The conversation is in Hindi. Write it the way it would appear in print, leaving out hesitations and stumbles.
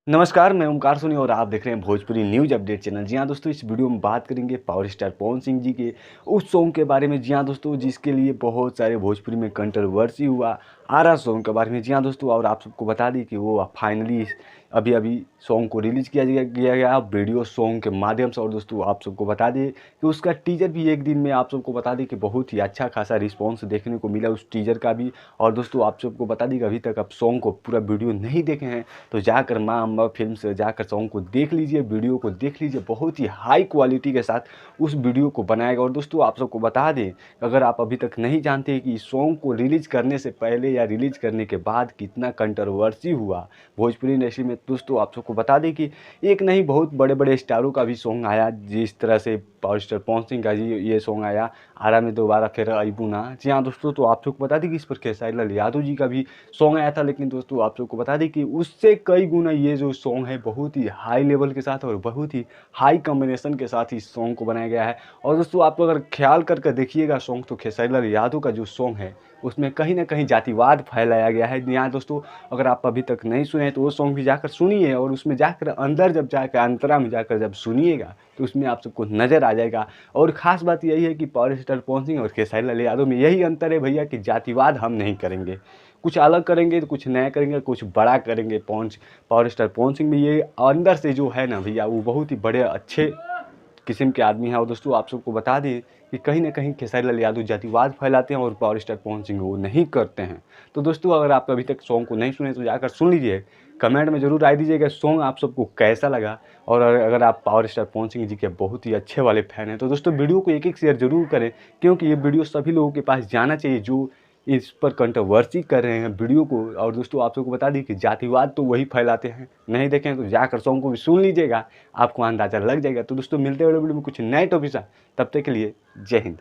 नमस्कार, मैं ओमकार सोनी और आप देख रहे हैं भोजपुरी न्यूज़ अपडेट चैनल। जी हाँ दोस्तों, इस वीडियो में बात करेंगे पावर स्टार पवन सिंह जी के उस सॉन्ग के बारे में। जी हाँ दोस्तों, जिसके लिए बहुत सारे भोजपुरी में कंट्रोवर्सी हुआ, आरा सॉन्ग के बारे में। जी हाँ दोस्तों, और आप सबको बता दें कि वो फाइनली अभी सॉन्ग को रिलीज़ किया गया वीडियो सॉन्ग के माध्यम से। और दोस्तों आप सबको बता दें कि उसका टीज़र भी एक दिन में आप सबको बता दें कि बहुत ही अच्छा खासा रिस्पॉन्स देखने को मिला उस टीज़र का भी। और दोस्तों आप सबको बता दें कि अभी तक आप सॉन्ग को पूरा वीडियो नहीं देखे हैं तो जाकर माँ अम्बा फिल्म से जाकर सॉन्ग को देख लीजिए, वीडियो को देख लीजिए। बहुत ही हाई क्वालिटी के साथ उस वीडियो को बनाएगा। और दोस्तों आप सबको बता दें, अगर आप अभी तक नहीं जानते कि इस सॉन्ग को रिलीज़ करने से पहले या रिलीज़ करने के बाद कितना कंट्रोवर्सी हुआ भोजपुरी इंडस्ट्री में, दोस्तों आप सबको बता दें कि एक नहीं बहुत बड़े बड़े स्टारों का भी सॉन्ग आया। जिस तरह से पावर स्टार पवन सिंह का जी ये सॉन्ग आया, आरा में दोबारा फिर अइबू ना। जी हाँ दोस्तों, तो आप सबको बता दें कि इस पर खेसारी लाल यादव जी का भी सॉन्ग आया था। लेकिन दोस्तों आप सबको बता दें कि उससे कई गुना ये जो सॉन्ग है बहुत ही हाई लेवल के साथ और बहुत ही हाई कॉम्बिनेशन के साथ इस सॉन्ग को बनाया गया है। और दोस्तों आप अगर ख्याल करके देखिएगा सॉन्ग, तो खेसारी लाल यादव का जो सॉन्ग है उसमें कहीं ना कहीं जातिवाद फैलाया गया है। यहाँ दोस्तों अगर आप अभी तक नहीं सुने तो वो सॉन्ग भी जाकर सुनिए, और उसमें जाकर अंदर जब जाकर अंतरा में जाकर जब सुनिएगा तो उसमें आप सबको नज़र आ जाएगा। और ख़ास बात यही है कि पावर स्टार पवन सिंह और खेसारी लाल यादव में यही अंतर है भैया कि जातिवाद हम नहीं करेंगे, कुछ अलग करेंगे तो कुछ नया करेंगे, कुछ बड़ा करेंगे। पावर स्टार पवन सिंह में ये अंदर से जो है ना भैया, वो बहुत ही बड़े अच्छे किस्म के आदमी हैं। और दोस्तों आप सबको बता दें कि कहीं ना कहीं खेसारी लाल यादव जातिवाद फैलाते हैं और पावर स्टार पवन सिंह वो नहीं करते हैं। तो दोस्तों अगर आप अभी तक सॉन्ग को नहीं सुने तो जाकर सुन लीजिए। कमेंट में ज़रूर राय दीजिएगा सॉन्ग आप सबको कैसा लगा। और अगर आप पावर स्टार पवन सिंह जी के बहुत ही अच्छे वाले फैन हैं तो दोस्तों वीडियो को एक एक शेयर ज़रूर करें, क्योंकि ये वीडियो सभी लोगों के पास जाना चाहिए जो इस पर कंट्रोवर्सी कर रहे हैं वीडियो को। और दोस्तों आप सबको बता दी कि जातिवाद तो वही फैलाते हैं, नहीं देखें तो जाकर सॉन्ग को भी सुन लीजिएगा, आपको अंदाज़ा लग जाएगा। तो दोस्तों मिलते हैं अगले वीडियो में कुछ नए टॉपिक से, तब तक के लिए जय हिंद।